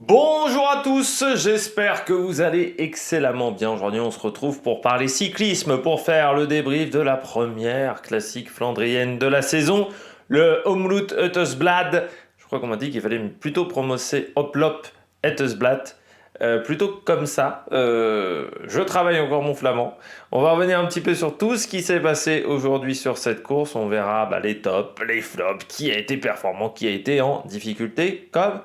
Bonjour à tous, j'espère que vous allez excellemment bien. Aujourd'hui, on se retrouve pour parler cyclisme, pour faire le débrief de la première classique flandrienne de la saison, le Omloop Uitersblad. Je crois qu'on m'a dit qu'il fallait plutôt prononcer Oplop Uitersblad. Plutôt comme ça, je travaille encore mon flamand. On va revenir un petit peu sur tout ce qui s'est passé aujourd'hui sur cette course. On verra les tops, les flops, qui a été performant, qui a été en difficulté, comme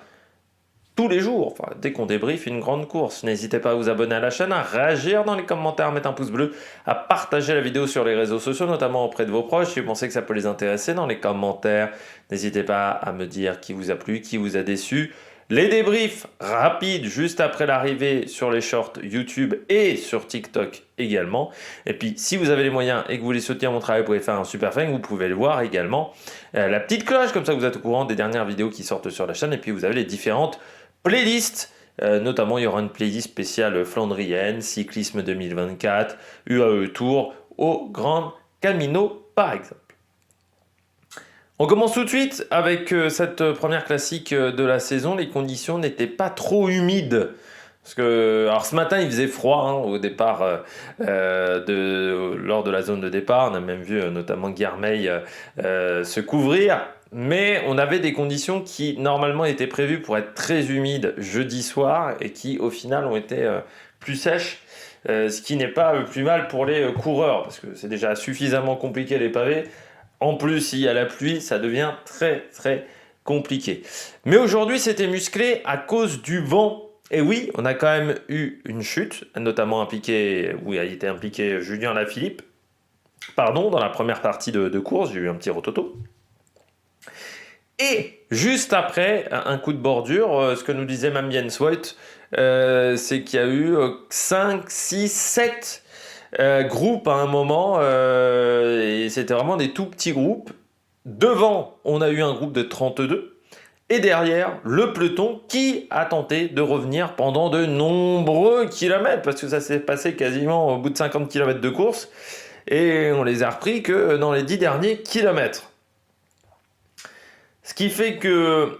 tous les jours, enfin, dès qu'on débriefe une grande course. N'hésitez pas à vous abonner à la chaîne, à réagir dans les commentaires, à mettre un pouce bleu, à partager la vidéo sur les réseaux sociaux, notamment auprès de vos proches, si vous pensez que ça peut les intéresser dans les commentaires. N'hésitez pas à me dire qui vous a plu, qui vous a déçu. Les débriefs rapides juste après l'arrivée sur les shorts YouTube et sur TikTok également. Et puis, si vous avez les moyens et que vous voulez soutenir mon travail, vous pouvez faire un super fan, vous pouvez le voir également. La petite cloche, comme ça vous êtes au courant des dernières vidéos qui sortent sur la chaîne. Et puis, vous avez les différentes playlist, notamment il y aura une playlist spéciale flandrienne, cyclisme 2024, UAE Tour, au Grand Camino par exemple. On commence tout de suite avec cette première classique de la saison. Les conditions n'étaient pas trop humides. Parce que, alors ce matin il faisait froid au départ, lors de la zone de départ. On a même vu notamment Guermeil se couvrir. Mais on avait des conditions qui normalement étaient prévues pour être très humides jeudi soir et qui au final ont été plus sèches. Ce qui n'est pas plus mal pour les coureurs parce que c'est déjà suffisamment compliqué les pavés. En plus, s'il y a la pluie, ça devient très très compliqué. Mais aujourd'hui, c'était musclé à cause du vent. Et oui, on a quand même eu une chute, notamment impliqué, où a été impliqué Julien Lafilippe. Pardon, dans la première partie de course, j'ai eu un petit rototo. Et juste après, un coup de bordure, ce que nous disait même Jens Voigt, c'est qu'il y a eu 5, 6, 7 groupes à un moment, et c'était vraiment des tout petits groupes. Devant, on a eu un groupe de 32, et derrière, le peloton qui a tenté de revenir pendant de nombreux kilomètres, parce que ça s'est passé quasiment au bout de 50 km de course, et on les a repris que dans les 10 derniers kilomètres. Ce qui fait que,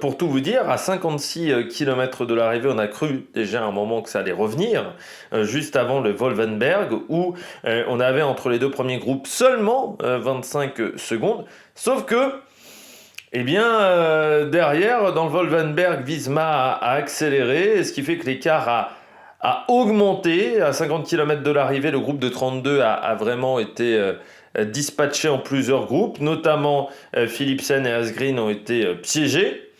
pour tout vous dire, à 56 km de l'arrivée, on a cru déjà à un moment que ça allait revenir, juste avant le Wolvenberg, où on avait entre les deux premiers groupes seulement 25 secondes. Sauf que, derrière, dans le Wolvenberg, Visma a accéléré, ce qui fait que l'écart a augmenté. À 50 km de l'arrivée, le groupe de 32 a vraiment été dispatchés en plusieurs groupes, notamment Philipsen et Asgreen ont été piégés.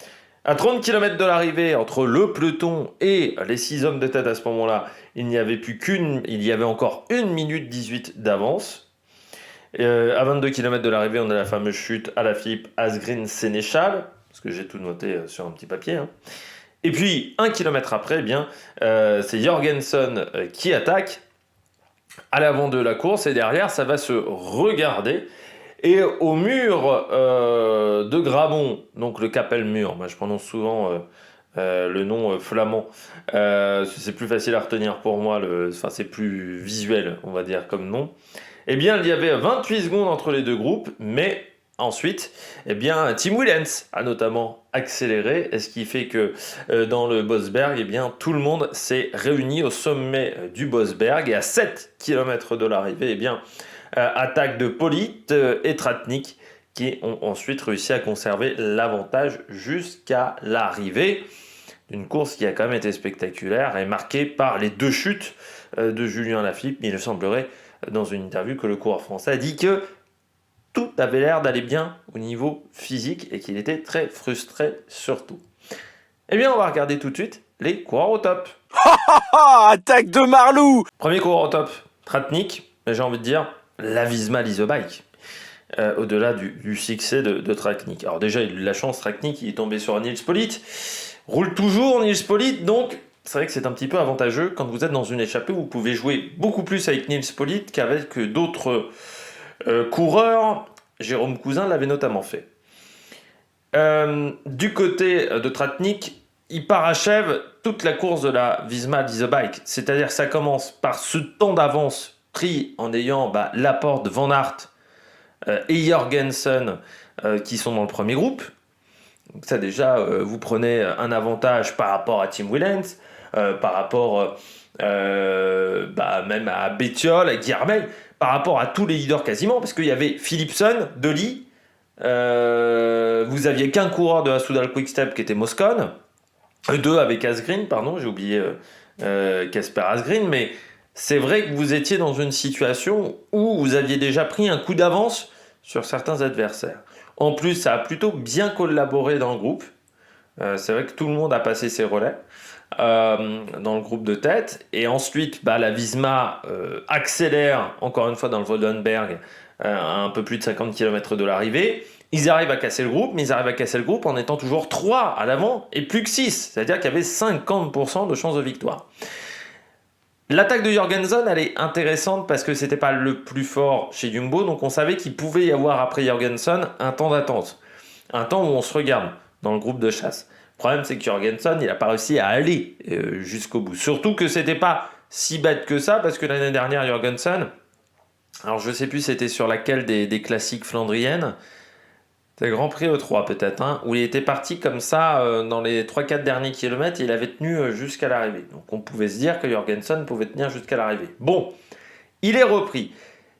À 30 km de l'arrivée, entre le peloton et les 6 hommes de tête à ce moment-là, il y avait encore 1 minute 18 d'avance. À 22 km de l'arrivée, on a la fameuse chute à la Philippe Asgreen Sénéchal, parce que j'ai tout noté sur un petit papier. Et puis, 1 km après, c'est Jorgensen qui attaque à l'avant de la course, et derrière, ça va se regarder. Et au mur de Grabon, donc le Capelmur, moi je prononce souvent le nom flamand, c'est plus facile à retenir pour moi, c'est plus visuel, on va dire, comme nom. Il y avait 28 secondes entre les deux groupes, mais ensuite, Tim Willems a notamment accéléré, ce qui fait que dans le Bosberg, tout le monde s'est réuni au sommet du Bosberg, et à 7 km de l'arrivée, attaque de Polit et Tratnik, qui ont ensuite réussi à conserver l'avantage jusqu'à l'arrivée d'une course qui a quand même été spectaculaire et marquée par les deux chutes de Julien Lafilippe. Mais il semblerait, dans une interview, que le coureur français a dit que tout avait l'air d'aller bien au niveau physique et qu'il était très frustré surtout. On va regarder tout de suite les coureurs au top. Attaque de Marlou. Premier coureur au top, Tratnik, j'ai envie de dire la Visma Lease Bike. Au-delà du succès de Tratnik. Alors déjà, il a eu de la chance, Tratnik, il est tombé sur Nils Politt. Roule toujours Nils Politt, donc c'est vrai que c'est un petit peu avantageux. Quand vous êtes dans une échappée, vous pouvez jouer beaucoup plus avec Nils Politt qu'avec d'autres coureurs. Jérôme Cousin l'avait notamment fait. Du côté de Tratnik, il parachève toute la course de la Visma Lease Bike. C'est-à-dire que ça commence par ce temps d'avance pris en ayant Laporte, Van Aert et Jorgensen qui sont dans le premier groupe. Donc ça déjà, vous prenez un avantage par rapport à Tim Willems, par rapport même à Bettiol, à Guillermet, par rapport à tous les leaders quasiment, parce qu'il y avait Philipsen, De Ligt, vous aviez qu'un coureur de la Soudal Quick-Step qui était Moscone, deux avec Asgreen, pardon, j'ai oublié Casper Asgreen, mais c'est vrai que vous étiez dans une situation où vous aviez déjà pris un coup d'avance sur certains adversaires. En plus, ça a plutôt bien collaboré dans le groupe. C'est vrai que tout le monde a passé ses relais dans le groupe de tête. Et ensuite, la Visma accélère encore une fois dans le Woldenberg à un peu plus de 50 km de l'arrivée. Ils arrivent à casser le groupe, mais ils arrivent à casser le groupe en étant toujours 3 à l'avant et plus que 6. C'est-à-dire qu'il y avait 50% de chances de victoire. L'attaque de Jorgensen, elle est intéressante parce que c'était pas le plus fort chez Jumbo, donc on savait qu'il pouvait y avoir après Jorgensen un temps d'attente. Un temps où on se regarde dans le groupe de chasse. Le problème, c'est que Jorgensen, il n'a pas réussi à aller jusqu'au bout. Surtout que c'était pas si bête que ça, parce que l'année dernière, Jorgensen, alors je sais plus c'était sur laquelle des classiques flandriennes, c'est le Grand Prix E3 peut-être, hein, où il était parti comme ça dans les 3-4 derniers kilomètres et il avait tenu jusqu'à l'arrivée. Donc on pouvait se dire que Jorgensen pouvait tenir jusqu'à l'arrivée. Bon, il est repris.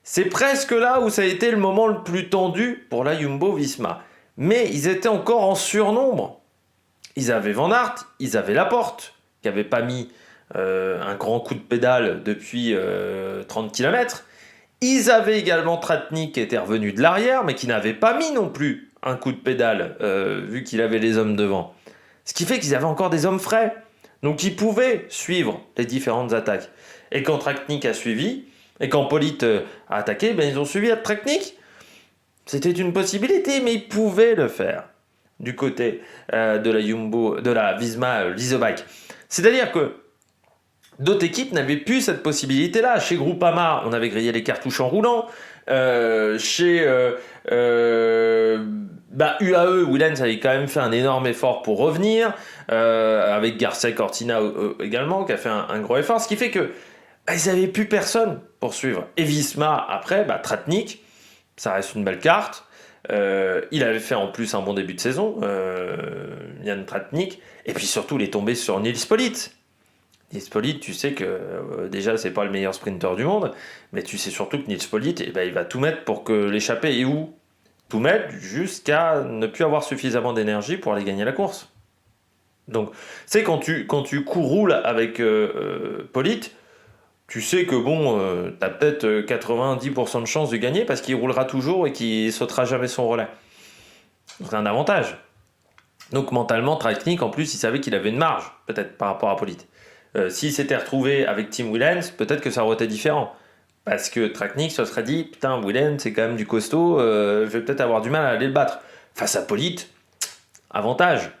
C'est presque là où ça a été le moment le plus tendu pour la Jumbo-Visma. Mais ils étaient encore en surnombre. Ils avaient Van Aert, ils avaient Laporte, qui n'avait pas mis un grand coup de pédale depuis 30 km. Ils avaient également Tratnik qui était revenu de l'arrière, mais qui n'avait pas mis non plus un coup de pédale, vu qu'il avait les hommes devant. Ce qui fait qu'ils avaient encore des hommes frais. Donc ils pouvaient suivre les différentes attaques. Et quand Tratnik a suivi, et quand Polite a attaqué, ils ont suivi à Tratnik. C'était une possibilité, mais ils pouvaient le faire du côté de la Jumbo, de la Visma Leasebike. C'est-à-dire que d'autres équipes n'avaient plus cette possibilité-là. Chez Groupama, on avait grillé les cartouches en roulant. Chez UAE, Willems avait quand même fait un énorme effort pour revenir, avec Garcia Cortina également, qui a fait un gros effort, ce qui fait que ils n'avaient plus personne pour suivre. Et Visma, après, Tratnik, ça reste une belle carte. Il avait fait en plus un bon début de saison, Jan Tratnik, et puis surtout il est tombé sur Nils Polite. Nils Polite, tu sais que déjà c'est pas le meilleur sprinter du monde, mais tu sais surtout que Nils Polite, il va tout mettre pour que l'échappée est où tout mettre jusqu'à ne plus avoir suffisamment d'énergie pour aller gagner la course. Donc, c'est quand tu roules avec Polite, tu sais que tu as peut-être 90% de chances de gagner parce qu'il roulera toujours et qu'il sautera jamais son relais. C'est un avantage. Donc mentalement, Tratnik, en plus, il savait qu'il avait une marge, peut-être, par rapport à Polite. S'il s'était retrouvé avec Tim Willems, peut-être que ça aurait été différent. Parce que Tratnik se serait dit, putain, Willems, c'est quand même du costaud, je vais peut-être avoir du mal à aller le battre. Face à Polite, avantage.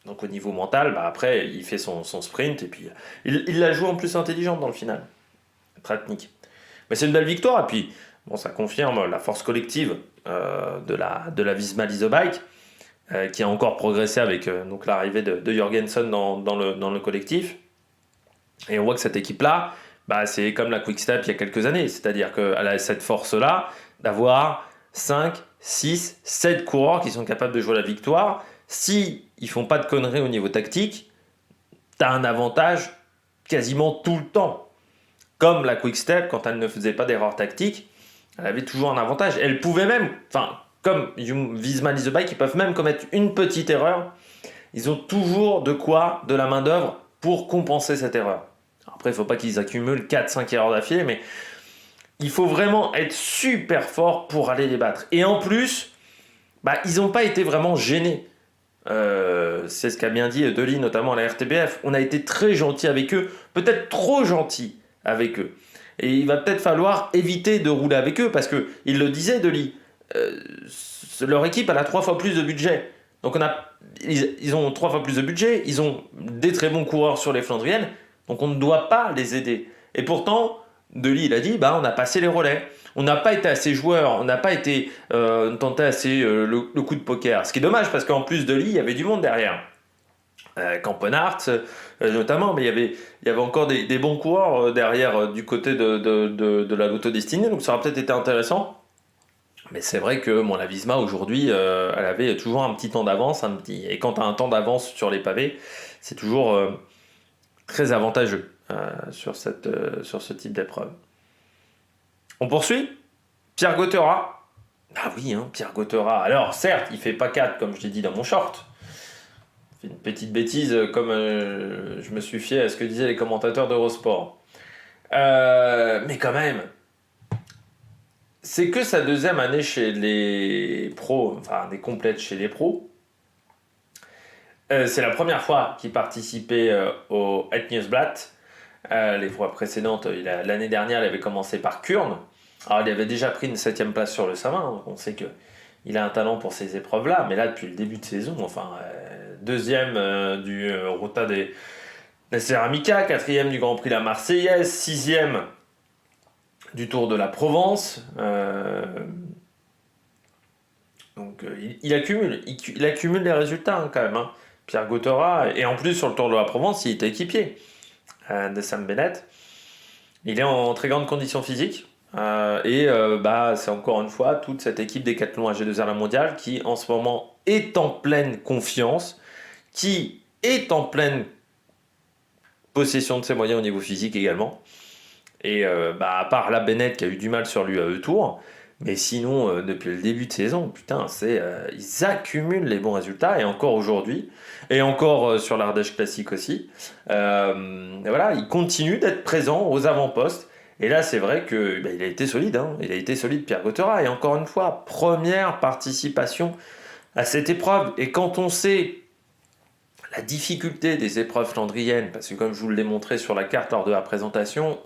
Donc au niveau mental, après, il fait son sprint et puis il la joue en plus intelligente dans le final. Tratnik. Mais c'est une belle victoire et puis ça confirme la force collective de la Visma Leasebike qui a encore progressé avec donc l'arrivée de Jorgensen dans le collectif. Et on voit que cette équipe-là, c'est comme la Quick-Step il y a quelques années, c'est-à-dire qu'elle a cette force-là d'avoir 5, 6, 7 coureurs qui sont capables de jouer la victoire. Si ils font pas de conneries au niveau tactique, tu as un avantage quasiment tout le temps. Comme la Quick-Step, quand elle ne faisait pas d'erreurs tactiques, elle avait toujours un avantage. Elle pouvait même, comme Visma Leasebike, ils peuvent même commettre une petite erreur. Ils ont toujours de la main-d'œuvre pour compenser cette erreur. Après, il ne faut pas qu'ils accumulent 4-5 erreurs d'affilée, mais il faut vraiment être super fort pour aller les battre. Et en plus, ils n'ont pas été vraiment gênés. C'est ce qu'a bien dit De Ligt, notamment à la RTBF. On a été très gentil avec eux, peut-être trop gentil avec eux. Et il va peut-être falloir éviter de rouler avec eux, parce qu'il le disait, De Ligt, leur équipe elle a 3 fois plus de budget. Donc ils ont 3 fois plus de budget, ils ont des très bons coureurs sur les Flandriennes, donc on ne doit pas les aider. Et pourtant, De Ligt, il a dit, on a passé les relais. On n'a pas été assez joueurs, on n'a pas été tenté assez le coup de poker. Ce qui est dommage, parce qu'en plus De Ligt, il y avait du monde derrière. Campenart notamment, mais il y avait encore des bons coureurs derrière du côté de la Lotto Destinée, donc ça aurait peut-être été intéressant Mais c'est vrai que bon, la Visma aujourd'hui, elle avait toujours un petit temps d'avance, et quand tu as un temps d'avance sur les pavés, c'est toujours très avantageux sur ce type d'épreuve. On poursuit. Pierre Gauthera. Ah oui, hein, Pierre Gauthera. Alors certes, il fait pas 4 comme je l'ai dit dans mon short. Il fait une petite bêtise comme je me suis fié à ce que disaient les commentateurs d'Eurosport. Mais quand même, c'est que sa deuxième année chez les pros, enfin des complètes chez les pros. C'est la première fois qu'il participait au Het Nieuwsblad. Les fois précédentes, l'année dernière, il avait commencé par Kuurne. Alors, il avait déjà pris une 7e place sur le Savin. Donc on sait qu'il a un talent pour ces épreuves-là. Mais là, depuis le début de saison, enfin, deuxième du Ruta des Ceramica, quatrième du Grand Prix La Marseillaise, sixième du Tour de la Provence. Donc, il accumule les résultats hein, quand même. Hein. Pierre Gauthera. Et en plus, sur le Tour de la Provence, il était équipier de Sam Bennett. Il est en très grande condition physique. C'est encore une fois toute cette équipe Decathlon AG2R La Mondiale qui en ce moment est en pleine confiance, qui est en pleine possession de ses moyens au niveau physique également. Et à part la Bennett qui a eu du mal sur l'UAE Tour, mais sinon depuis le début de saison, putain, ils accumulent les bons résultats et encore aujourd'hui, et encore sur l'Ardèche Classique aussi. Voilà, ils continuent d'être présents aux avant-postes. Et là, c'est vrai que il a été solide, hein. Il a été solide, Pierre Gauthera. Et encore une fois, première participation à cette épreuve. Et quand on sait la difficulté des épreuves flandriennes, parce que comme je vous l'ai montré sur la carte lors de la présentation,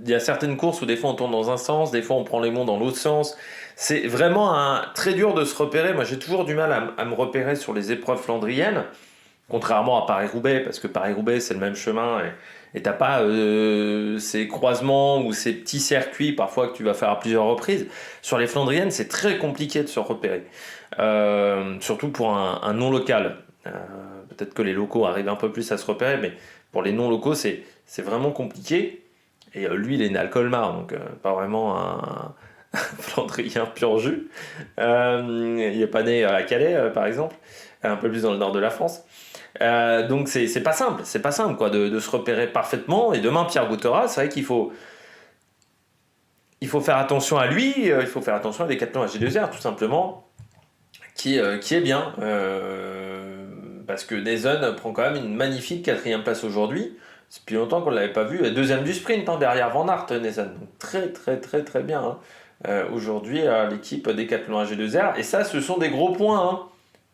il y a certaines courses où des fois on tourne dans un sens, des fois on prend les monts dans l'autre sens. C'est vraiment très dur de se repérer. Moi, j'ai toujours du mal à me repérer sur les épreuves flandriennes. Contrairement à Paris-Roubaix, parce que Paris-Roubaix, c'est le même chemin, et t'as pas ces croisements ou ces petits circuits parfois que tu vas faire à plusieurs reprises. Sur les Flandriennes, c'est très compliqué de se repérer, surtout pour un non-local. Peut-être que les locaux arrivent un peu plus à se repérer, mais pour les non-locaux, c'est vraiment compliqué. Et lui, il est né à Colmar, donc pas vraiment un Flandrien pur jus. Il n'est pas né à Calais, par exemple, un peu plus dans le nord de la France. Donc c'est pas simple quoi, de se repérer parfaitement. Et demain, Pierre Gauthera, c'est vrai il faut faire attention à lui, il faut faire attention à Decathlon AG2R, tout simplement, qui est bien. Parce que Nason prend quand même une magnifique 4e place aujourd'hui. C'est depuis longtemps qu'on ne l'avait pas vu. Deuxième du sprint, hein, derrière Van Aert, Nason. Donc très très très très bien. Hein. Aujourd'hui, l'équipe Decathlon AG2R. Et ça, ce sont des gros points hein,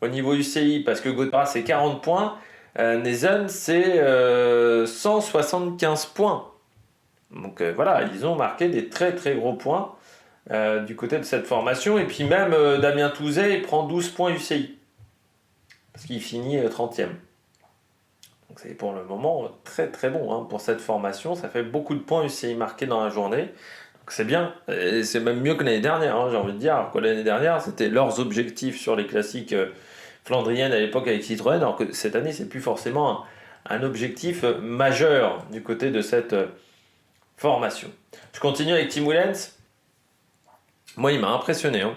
au niveau UCI. Parce que Gauthera, c'est 40 points. Nason, c'est 175 points. Donc voilà, ils ont marqué des très très gros points du côté de cette formation. Et puis même Damien Touzet, il prend 12 points UCI. Parce qu'il finit 30e. Donc c'est pour le moment très très bon hein, pour cette formation. Ça fait beaucoup de points UCI marqués dans la journée. Donc c'est bien. Et c'est même mieux que l'année dernière, hein, j'ai envie de dire. Alors que l'année dernière, c'était leurs objectifs sur les classiques flandriennes à l'époque avec Citroën. Alors que cette année, c'est plus forcément un objectif majeur du côté de cette formation. Je continue avec Tim Wellens. Moi, il m'a impressionné. Hein.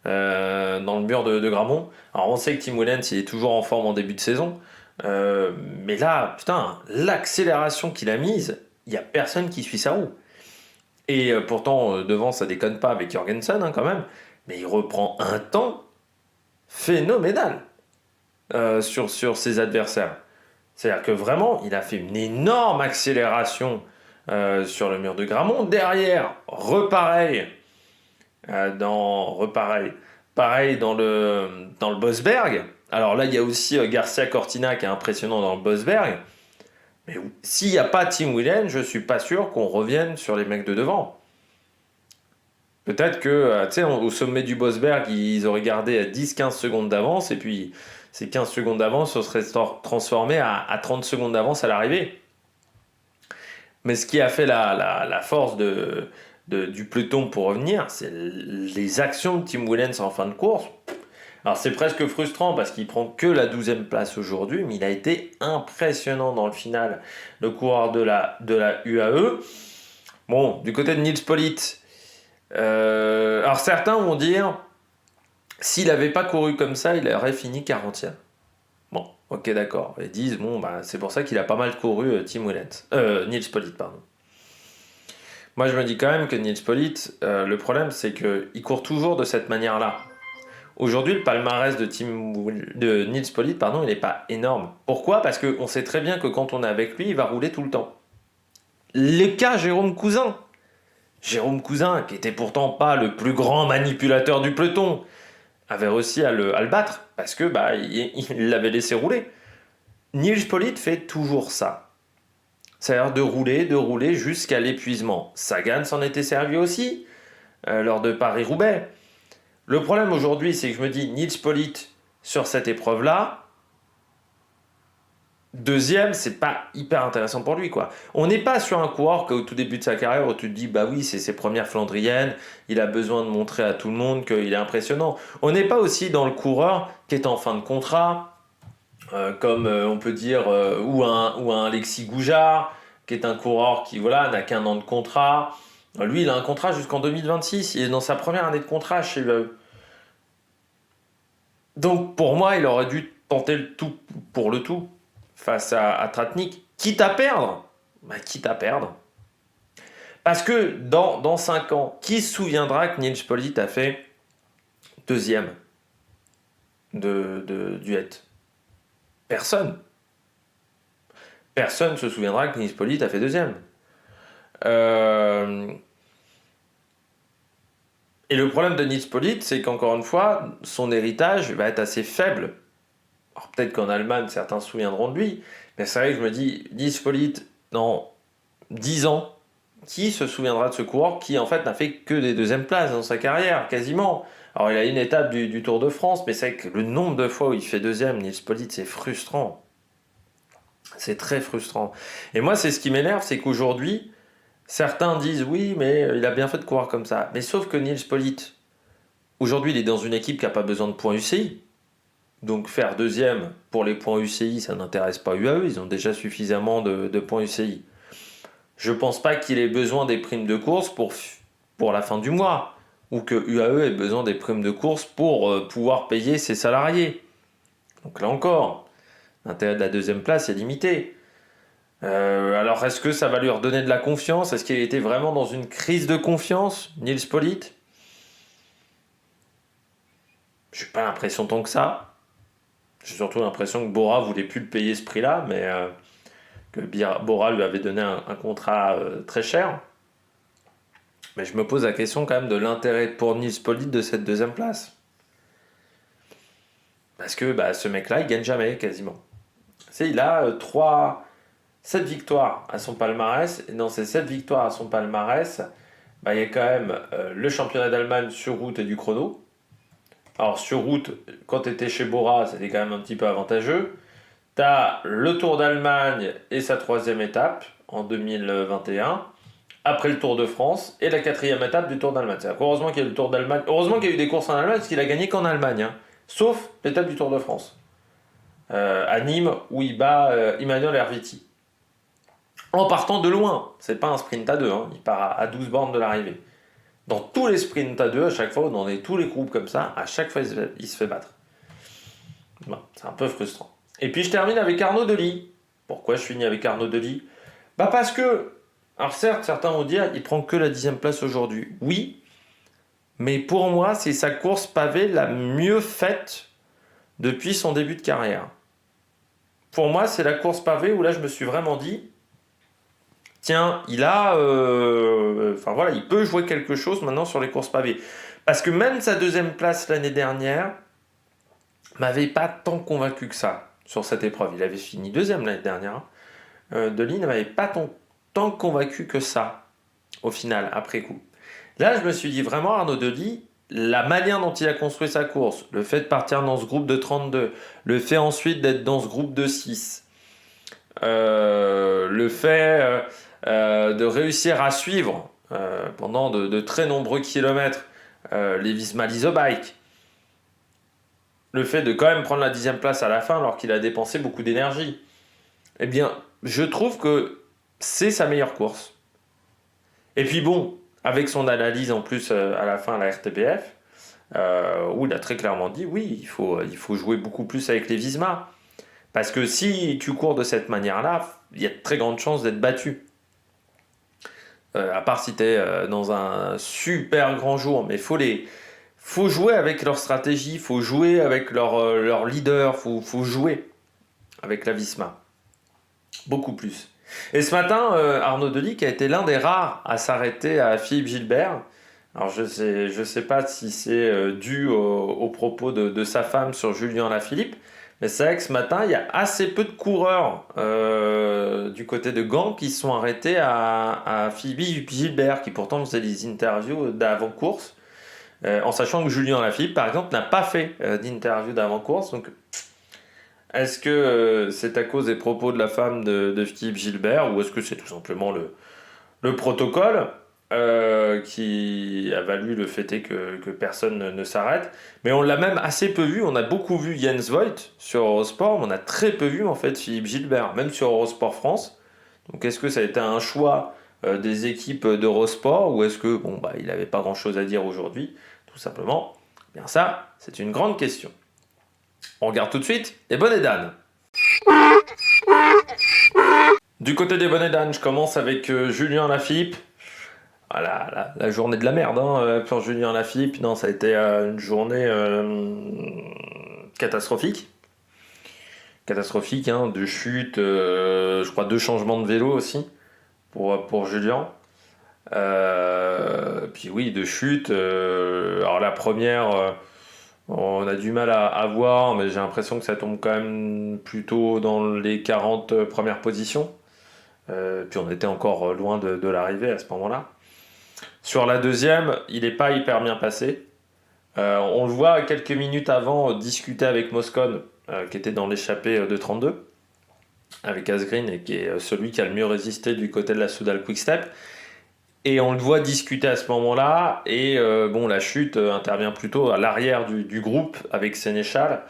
Dans le mur de Grammont. Alors on sait que Tim Wellens il est toujours en forme en début de saison, mais là, putain, l'accélération qu'il a mise, il n'y a personne qui suit sa roue. Et pourtant, devant, ça déconne pas avec Jorgensen hein, quand même, mais il reprend un temps phénoménal sur ses adversaires. C'est-à-dire que vraiment, il a fait une énorme accélération sur le mur de Grammont. Derrière, repareil. Pareil dans le Bosberg. Alors là, il y a aussi Garcia Cortina qui est impressionnant dans le Bosberg. Mais s'il n'y a pas Tim Wellens, je ne suis pas sûr qu'on revienne sur les mecs de devant. Peut-être que, au sommet du Bosberg, ils auraient gardé 10-15 secondes d'avance, et puis ces 15 secondes d'avance se seraient transformées à 30 secondes d'avance à l'arrivée. Mais ce qui a fait la force du peloton pour revenir, c'est les actions de Tim Wellens en fin de course. Alors c'est presque frustrant parce qu'il prend que la 12e place aujourd'hui, mais il a été impressionnant dans le final, le coureur de la UAE. Bon, du côté de Nils Politt, Alors certains vont dire, s'il n'avait pas couru comme ça, il aurait fini 40e. Bon, ok, d'accord. Ils disent, bon, bah, c'est pour ça qu'il a pas mal couru Tim Wellens. Nils Politt, pardon. Moi, je me dis quand même que Nils Politt, le problème, c'est qu'il court toujours de cette manière-là. Aujourd'hui, le palmarès de Nils Politt, pardon, il n'est pas énorme. Pourquoi? Parce qu'on sait très bien que quand on est avec lui, il va rouler tout le temps. Le cas Jérôme Cousin. Jérôme Cousin, qui était pourtant pas le plus grand manipulateur du peloton, avait réussi à le battre parce que bah, il l'avait laissé rouler. Nils Politt fait toujours ça. C'est-à-dire de rouler jusqu'à l'épuisement. Sagan s'en était servi aussi lors de Paris-Roubaix. Le problème aujourd'hui, c'est que je me dis, Nils Politt, sur cette épreuve-là, deuxième, c'est pas hyper intéressant pour lui, quoi. On n'est pas sur un coureur qu'au tout début de sa carrière, où tu te dis, bah oui, c'est ses premières Flandriennes, il a besoin de montrer à tout le monde qu'il est impressionnant. On n'est pas aussi dans le coureur qui est en fin de contrat, comme on peut dire, ou un Alexis Goujard, qui est un coureur qui voilà, n'a qu'un an de contrat. Lui, il a un contrat jusqu'en 2026, il est dans sa première année de contrat chez UAE. Donc pour moi, il aurait dû tenter le tout pour le tout face à Tratnik, quitte à perdre. Bah, quitte à perdre. Parce que dans 5 ans, qui se souviendra que Nils Politt a fait deuxième de duet? Personne. Personne ne se souviendra que Nils Politt a fait deuxième. Et le problème de Nils Politt, c'est qu'encore une fois, son héritage va être assez faible. Alors peut-être qu'en Allemagne, certains se souviendront de lui, mais c'est vrai que je me dis, Nils Politt, dans 10 ans, qui se souviendra de ce coureur qui en fait n'a fait que des deuxièmes places dans sa carrière, quasiment. Alors il a une étape du Tour de France, mais c'est vrai que le nombre de fois où il fait deuxième, Nils Politt, c'est frustrant. C'est très frustrant. Et moi, c'est ce qui m'énerve, c'est qu'aujourd'hui, certains disent oui, mais il a bien fait de courir comme ça. Mais sauf que Nils Politt, aujourd'hui, il est dans une équipe qui n'a pas besoin de points UCI. Donc faire deuxième pour les points UCI, ça n'intéresse pas UAE, ils ont déjà suffisamment de points UCI. Je pense pas qu'il ait besoin des primes de course pour la fin du mois, ou que UAE ait besoin des primes de course pour pouvoir payer ses salariés. Donc là encore, l'intérêt de la deuxième place est limité. Alors est-ce que ça va lui redonner de la confiance? Est-ce qu'il était vraiment dans une crise de confiance, Nils Politt? J'ai pas l'impression tant que ça. J'ai surtout l'impression que Bora voulait plus le payer ce prix-là, mais que Bora lui avait donné un contrat très cher. Mais je me pose la question quand même de l'intérêt pour Nils Politt de cette deuxième place. Parce que bah, ce mec-là, il gagne jamais quasiment. C'est, il a 7 victoires à son palmarès, et dans ces 7 victoires à son palmarès, bah, il y a quand même le championnat d'Allemagne sur route et du chrono. Alors sur route, quand tu étais chez Bora, c'était quand même un petit peu avantageux. Tu as le Tour d'Allemagne et sa 3e étape en 2021, après le Tour de France et la 4e étape du Tour d'Allemagne. C'est-à-dire qu'heureusement qu'il y a eu le Tour d'Allemagne, heureusement qu'il y a eu des courses en Allemagne, parce qu'il a gagné qu'en Allemagne, hein, sauf l'étape du Tour de France, à Nîmes, où il bat Emmanuel Herviti. En partant de loin, c'est pas un sprint à deux, hein, il part à 12 bornes de l'arrivée. Dans tous les sprints à deux, à chaque fois, dans tous les groupes comme ça, à chaque fois, il se fait battre. Bon, c'est un peu frustrant. Et puis je termine avec Arnaud Delis. Pourquoi je finis avec Arnaud Delis? Bah parce que, alors certes, certains vont dire, il prend que la 10e place aujourd'hui. Oui, mais pour moi, c'est sa course pavée la mieux faite depuis son début de carrière. Pour moi, c'est la course pavée où là, je me suis vraiment dit, tiens, il a, enfin voilà, il peut jouer quelque chose maintenant sur les courses pavées. Parce que même sa 2e place l'année dernière m'avait pas tant convaincu que ça sur cette épreuve. Il avait fini 2e l'année dernière. Delis ne m'avait pas tant convaincu que ça au final, après coup. Là, je me suis dit vraiment, Arnaud Delis, la manière dont il a construit sa course, le fait de partir dans ce groupe de 32, le fait ensuite d'être dans ce groupe de 6, le fait de réussir à suivre pendant de très nombreux kilomètres les Visma Bike, le fait de quand même prendre la 10e place à la fin alors qu'il a dépensé beaucoup d'énergie, eh bien, je trouve que c'est sa meilleure course. Et puis bon, avec son analyse en plus à la fin à la RTBF, où il a très clairement dit oui, il faut jouer beaucoup plus avec les Visma. Parce que si tu cours de cette manière-là, il y a de très grandes chances d'être battu. À part si tu es dans un super grand jour, mais faut jouer avec leur stratégie, faut jouer avec leur leader, faut jouer avec la Visma. Beaucoup plus. Et ce matin, Arnaud Delik a été l'un des rares à s'arrêter à Philippe Gilbert. Alors je sais pas si c'est dû aux propos de sa femme sur Julien Lafilippe, mais c'est vrai que ce matin, il y a assez peu de coureurs du côté de Gand qui se sont arrêtés à Philippe Gilbert, qui pourtant faisait des interviews d'avant-course, en sachant que Julien Lafilippe, par exemple, n'a pas fait d'interview d'avant-course. Donc, est-ce que c'est à cause des propos de la femme de Philippe Gilbert, ou est-ce que c'est tout simplement le protocole qui a valu le fait est que personne ne s'arrête. Mais on l'a même assez peu vu. On a beaucoup vu Jens Voigt sur Eurosport, mais on a très peu vu en fait Philippe Gilbert, même sur Eurosport France. Donc est-ce que ça a été un choix des équipes d'Eurosport, ou est-ce que bon bah il n'avait pas grand-chose à dire aujourd'hui, tout simplement? Eh bien ça, c'est une grande question. On regarde tout de suite les bonnets d'âne. Du côté des bonnets d'âne, je commence avec Julien Lafilippe. Voilà, la journée de la merde pour Julien Lafilippe. Non, ça a été une journée catastrophique. Catastrophique, de chute, je crois 2 changements de vélo aussi pour Julien. Puis oui, de chute. Alors la première, on a du mal à voir, mais j'ai l'impression que ça tombe quand même plutôt dans les 40 premières positions. Puis on était encore loin de l'arrivée à ce moment-là. Sur la deuxième, il n'est pas hyper bien passé. On le voit quelques minutes avant discuter avec Moscone, qui était dans l'échappée de 32, avec Asgreen, et qui est celui qui a le mieux résisté du côté de la Soudal Quick-Step. Et on le voit discuter à ce moment-là, et la chute intervient plutôt à l'arrière du groupe avec Sénéchal.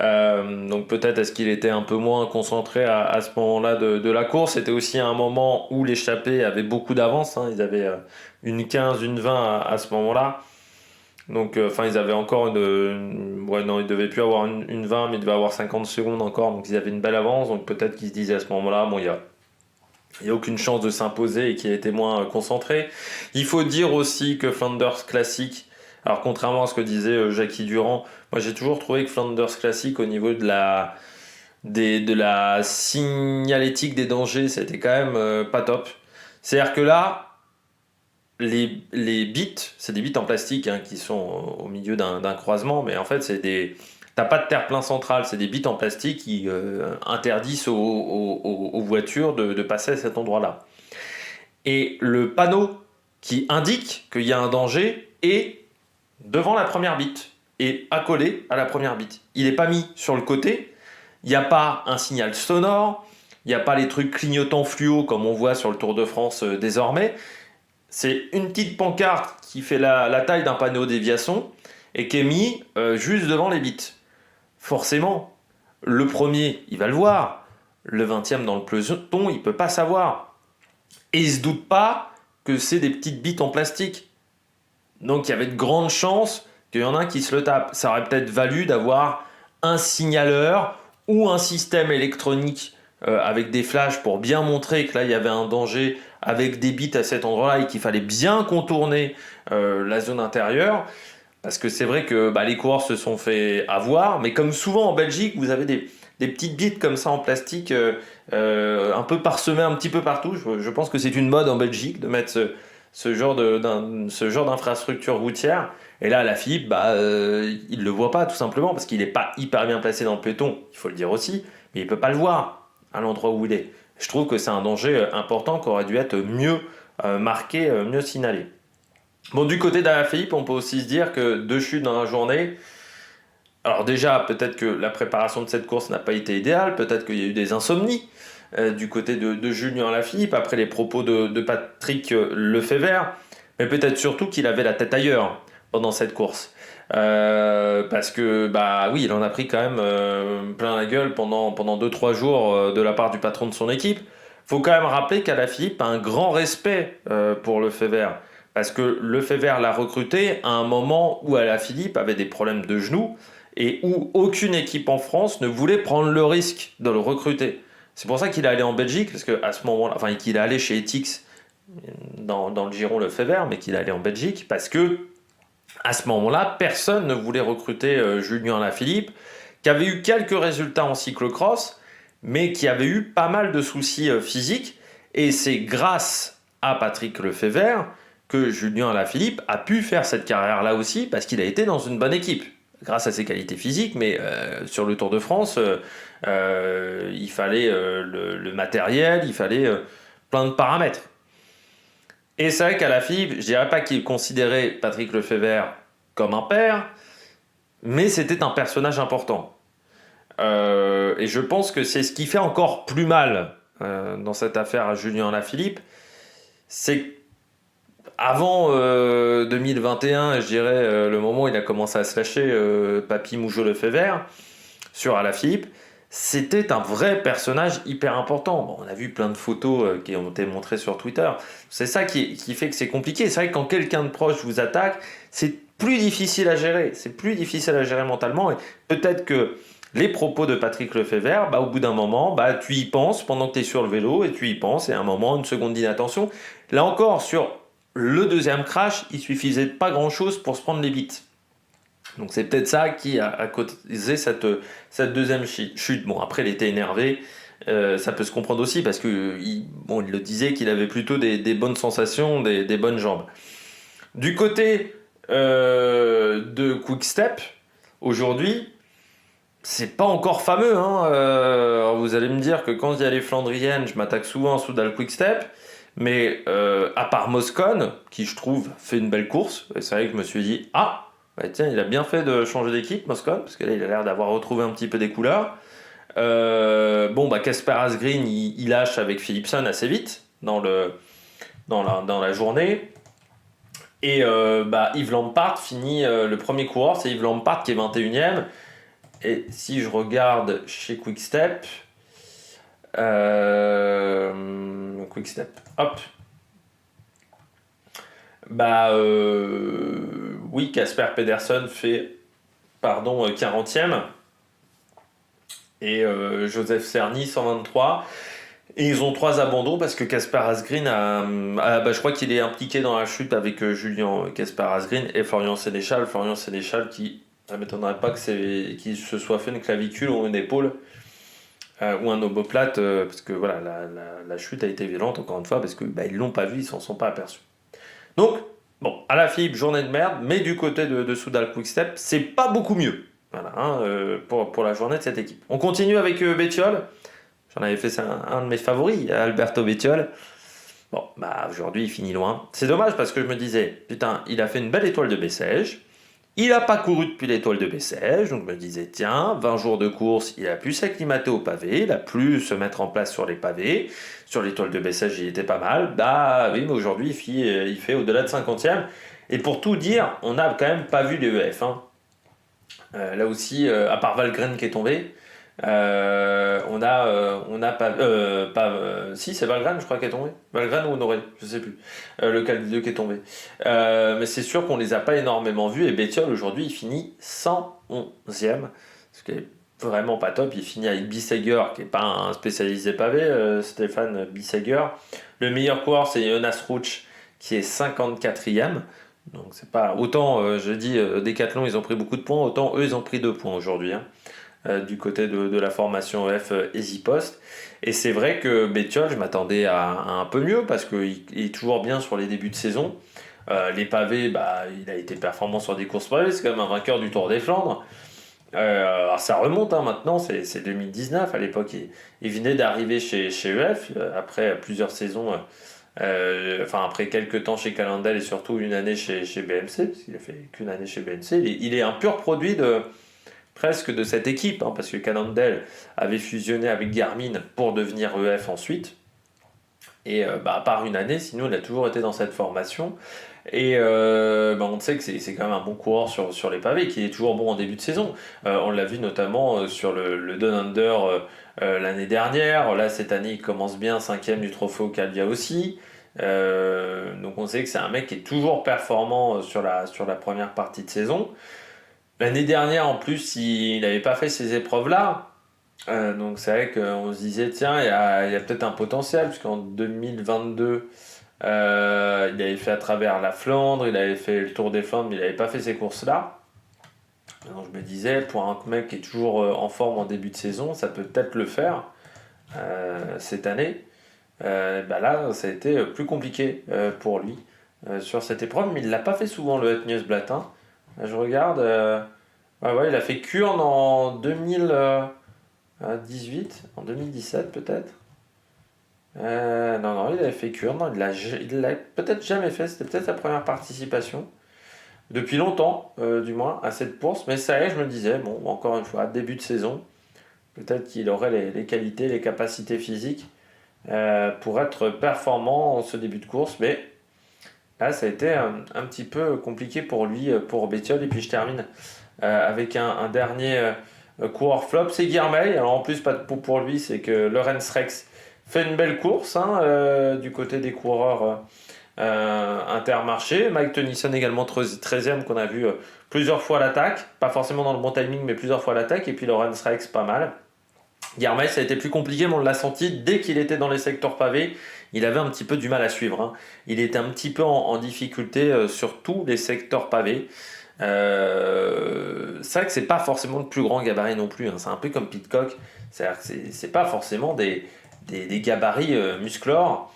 Donc peut-être est-ce qu'il était un peu moins concentré à ce moment-là de la course. C'était aussi un moment où l'échappée avait beaucoup d'avance, ils avaient une 15, une 20 à ce moment-là. Donc ils avaient encore ouais non, ils devaient plus avoir une 20, mais ils devaient avoir 50 secondes encore, donc ils avaient une belle avance. Donc peut-être qu'ils se disaient à ce moment-là, bon, il y a aucune chance de s'imposer, et qu'il était moins concentré. Il faut dire aussi que Flanders Classic, alors contrairement à ce que disait Jackie Durand, moi j'ai toujours trouvé que Flanders Classic, au niveau de la signalétique des dangers, c'était quand même pas top. C'est-à-dire que là, les bits, c'est des bits en plastique qui sont au milieu d'un croisement, mais en fait t'as pas de terre-plein central, c'est des bits en plastique qui interdisent aux voitures de passer à cet endroit-là. Et le panneau qui indique qu'il y a un danger est devant la première bite et accolé à la première bite. Il n'est pas mis sur le côté, il n'y a pas un signal sonore, il n'y a pas les trucs clignotants fluo comme on voit sur le Tour de France désormais. C'est une petite pancarte qui fait la taille d'un panneau déviation et qui est mis juste devant les bits. Forcément, le premier, il va le voir. Le 20e dans le peloton, il peut pas savoir. Et il se doute pas que c'est des petites bits en plastique. Donc il y avait de grandes chances qu'il y en a un qui se le tape. Ça aurait peut-être valu d'avoir un signaleur ou un système électronique avec des flashs pour bien montrer que là il y avait un danger avec des bits à cet endroit-là et qu'il fallait bien contourner la zone intérieure. Parce que c'est vrai que les coureurs se sont fait avoir, mais comme souvent en Belgique, vous avez des petites bites comme ça en plastique, un peu parsemées un petit peu partout. Je pense que c'est une mode en Belgique de mettre ce genre d'infrastructure routière. Et là, Lafilippe, il le voit pas tout simplement parce qu'il n'est pas hyper bien placé dans le peloton, il faut le dire aussi, mais il peut pas le voir à l'endroit où il est. Je trouve que c'est un danger important qui aurait dû être mieux marqué, mieux signalé. Bon, du côté d'Alaphilippe, on peut aussi se dire que 2 chutes dans la journée. Alors déjà, peut-être que la préparation de cette course n'a pas été idéale, peut-être qu'il y a eu des insomnies du côté de Julien Alaphilippe, après les propos de Patrick Lefebvre, mais peut-être surtout qu'il avait la tête ailleurs pendant cette course. Parce que, oui, il en a pris quand même plein la gueule pendant 2-3 jours de la part du patron de son équipe. Faut quand même rappeler qu'Alaphilippe a un grand respect pour Lefebvre. parce que Lefebvre l'a recruté à un moment où Alaphilippe avait des problèmes de genoux et où aucune équipe en France ne voulait prendre le risque de le recruter. C'est pour ça qu'il est allé en Belgique, parce qu'à ce moment-là, enfin qu'il est allé chez Etix dans le giron Lefebvre, mais qu'il est allé en Belgique, parce que à ce moment-là, personne ne voulait recruter Julien Alaphilippe, qui avait eu quelques résultats en cyclocross, mais qui avait eu pas mal de soucis physiques. Et c'est grâce à Patrick Lefebvre que Julien Alaphilippe a pu faire cette carrière-là aussi, parce qu'il a été dans une bonne équipe, grâce à ses qualités physiques, mais sur le Tour de France, il fallait le matériel, il fallait plein de paramètres. Et c'est vrai qu'Alaphilippe, je dirais pas qu'il considérait Patrick Lefebvre comme un père, mais c'était un personnage important. Et je pense que c'est ce qui fait encore plus mal dans cette affaire à Julien Alaphilippe, c'est avant 2021, je dirais, le moment où il a commencé à se lâcher, Papy Mougeot Lefebvre, sur Alaphilippe, c'était un vrai personnage hyper important. Bon, on a vu plein de photos qui ont été montrées sur Twitter. C'est ça qui fait que c'est compliqué. C'est vrai que quand quelqu'un de proche vous attaque, c'est plus difficile à gérer. C'est plus difficile à gérer mentalement. Et peut-être que les propos de Patrick Lefebvre, au bout d'un moment, tu y penses pendant que tu es sur le vélo et tu y penses. Et à un moment, une seconde d'inattention. Là encore, sur le deuxième crash, il suffisait de pas grand-chose pour se prendre les bites. Donc c'est peut-être ça qui a causé cette deuxième chute. Bon, après, il était énervé. Ça peut se comprendre aussi parce que il le disait qu'il avait plutôt des bonnes sensations, des bonnes jambes. Du côté de Quick-Step, aujourd'hui, c'est pas encore fameux. Alors vous allez me dire que quand il y a les Flandriennes, je m'attaque souvent à Soudal Quick-Step. Mais à part Moscone, qui je trouve fait une belle course, et c'est vrai que je me suis dit, tiens, il a bien fait de changer d'équipe, Moscone, parce que là, il a l'air d'avoir retrouvé un petit peu des couleurs. Kasper Asgreen, il lâche avec Philipsen assez vite dans la journée. Et Yves Lampard finit le premier coureur, c'est Yves Lampard qui est 21ème. Et si je regarde chez Quick-Step, Quick-Step, hop. Oui, Casper Pedersen fait 40e. Et Joseph Cerny 123. Et ils ont 3 abandons parce que Casper Asgreen je crois qu'il est impliqué dans la chute avec Julien Casper Asgreen et Florian Sénéchal. Florian Sénéchal qui, ça m'étonnerait pas qu'il se soit fait une clavicule ou une épaule ou un omoplate parce que voilà, la chute a été violente encore une fois parce que ils l'ont pas vu, ils s'en sont pas aperçus. Donc, Alaphilippe, journée de merde, mais du côté de Soudal Quick-Step, c'est pas beaucoup mieux. Voilà, pour la journée de cette équipe. On continue avec Bettiol. J'en avais fait un de mes favoris, Alberto Bettiol. Aujourd'hui, il finit loin. C'est dommage parce que je me disais, putain, il a fait une belle étoile de Bessèges. Il n'a pas couru depuis l'étoile de Bessèges, donc je me disais, tiens, 20 jours de course, il a pu s'acclimater au pavé, il a pu se mettre en place sur les pavés. Sur l'étoile de Bessèges, il était pas mal. Oui, mais aujourd'hui, il fait au-delà de 50e. Et pour tout dire, on n'a quand même pas vu les EF. Là aussi, à part Valgren qui est tombé, on a pas. Si, c'est Valgren, je crois, qui est tombé. Valgren ou Honoré, je sais plus. Lequel des deux qui est tombé. Mais c'est sûr qu'on les a pas énormément vus. Et Bettiol, aujourd'hui, il finit 111e. Ce qui est vraiment pas top. Il finit avec Bissegger, qui est pas un spécialisé pavé, Stéphane Bissegger. Le meilleur coureur, c'est Jonas Ruch, qui est 54e. Donc c'est pas autant, je dis, Decathlon, ils ont pris beaucoup de points, autant eux, ils ont pris 2 points aujourd'hui. Du côté de la formation EF EasyPost. Et c'est vrai que Bettiol, je m'attendais à un peu mieux parce qu'il est toujours bien sur les débuts de saison. Les pavés, il a été performant sur des courses pavées, c'est quand même un vainqueur du Tour des Flandres. Alors ça remonte maintenant, c'est 2019. À l'époque, il venait d'arriver chez EF après plusieurs saisons, après quelques temps chez Cannondale et surtout une année chez BMC, parce qu'il a fait qu'une année chez BMC. Il est un pur produit presque de cette équipe, parce que Cannondale avait fusionné avec Garmin pour devenir EF ensuite. Et à part une année, sinon il a toujours été dans cette formation. Et on sait que c'est quand même un bon coureur sur les pavés, qui est toujours bon en début de saison. On l'a vu notamment sur le Down Under l'année dernière. Là, cette année, il commence bien, 5e du Trofeo Calvia aussi. Donc on sait que c'est un mec qui est toujours performant sur la première partie de saison. L'année dernière, en plus, il n'avait pas fait ces épreuves-là. Donc c'est vrai qu'on se disait, tiens, il y a peut-être un potentiel, puisqu'en 2022, il avait fait à travers la Flandre, il avait fait le Tour des Flandres, mais il n'avait pas fait ces courses-là. Donc je me disais, pour un mec qui est toujours en forme en début de saison, ça peut peut-être le faire cette année. Là, ça a été plus compliqué pour lui sur cette épreuve, mais il ne l'a pas fait souvent le Het Nieuwsblad. Hein. Je regarde, ouais, il a fait Kuurne en 2018, en 2017 peut-être. Non, il avait fait Kuurne, non, il l'a peut-être jamais fait, c'était peut-être sa première participation. Depuis longtemps, du moins, à cette course, mais ça y est, je me disais, bon, encore une fois, début de saison, peut-être qu'il aurait les qualités, les capacités physiques pour être performant en ce début de course, mais là, ça a été un petit peu compliqué pour lui, pour Bettiol. Et puis je termine avec un dernier coureur flop, c'est Guilhermet. Alors en plus, pas de peau pour lui, c'est que Lorenz Rex fait une belle course hein, du côté des coureurs Intermarché. Mike Tennyson également 13e qu'on a vu plusieurs fois à l'attaque, pas forcément dans le bon timing, mais plusieurs fois à l'attaque. Et puis Lorenz Rex, pas mal. Guilhermet, ça a été plus compliqué, mais on l'a senti dès qu'il était dans les secteurs pavés. Il avait un petit peu du mal à suivre. Hein. Il était un petit peu en difficulté sur tous les secteurs pavés. C'est vrai que c'est pas forcément le plus grand gabarit non plus. Hein. C'est un peu comme Pidcock. C'est-à-dire que c'est pas forcément des gabarits musclores.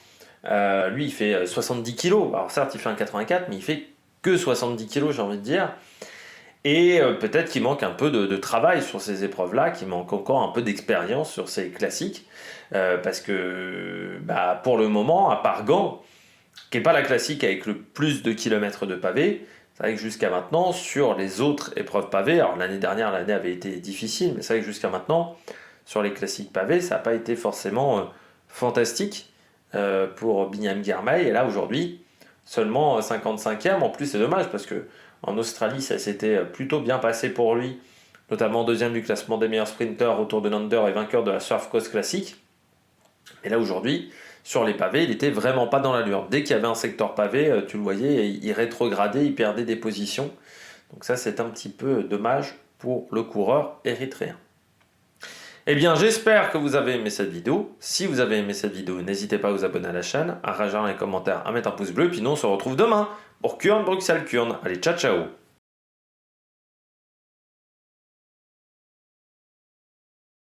Lui, il fait 70 kg. Alors certes, il fait un 84, mais il fait que 70 kg, j'ai envie de dire. Et peut-être qu'il manque un peu de travail sur ces épreuves-là, qu'il manque encore un peu d'expérience sur ces classiques. Parce que pour le moment, à part Gand, qui n'est pas la classique avec le plus de kilomètres de pavés, c'est vrai que jusqu'à maintenant, sur les autres épreuves pavées, alors l'année dernière, l'année avait été difficile, mais c'est vrai que jusqu'à maintenant, sur les classiques pavés, ça n'a pas été forcément fantastique pour Binyam Girmay. Et là, aujourd'hui, seulement 55e. En plus, c'est dommage parce que en Australie, ça s'était plutôt bien passé pour lui, notamment deuxième du classement des meilleurs sprinters autour de l'Under et vainqueur de la Surf Coast Classic. Et là, aujourd'hui, sur les pavés, il n'était vraiment pas dans l'allure. Dès qu'il y avait un secteur pavé, tu le voyais, il rétrogradait, il perdait des positions. Donc ça, c'est un petit peu dommage pour le coureur érythréen. Eh bien, j'espère que vous avez aimé cette vidéo. Si vous avez aimé cette vidéo, n'hésitez pas à vous abonner à la chaîne, à réagir dans les commentaires, à mettre un pouce bleu. Puis nous, on se retrouve demain pour Kuurne, Bruxelles, Kuurne. Allez, ciao, ciao!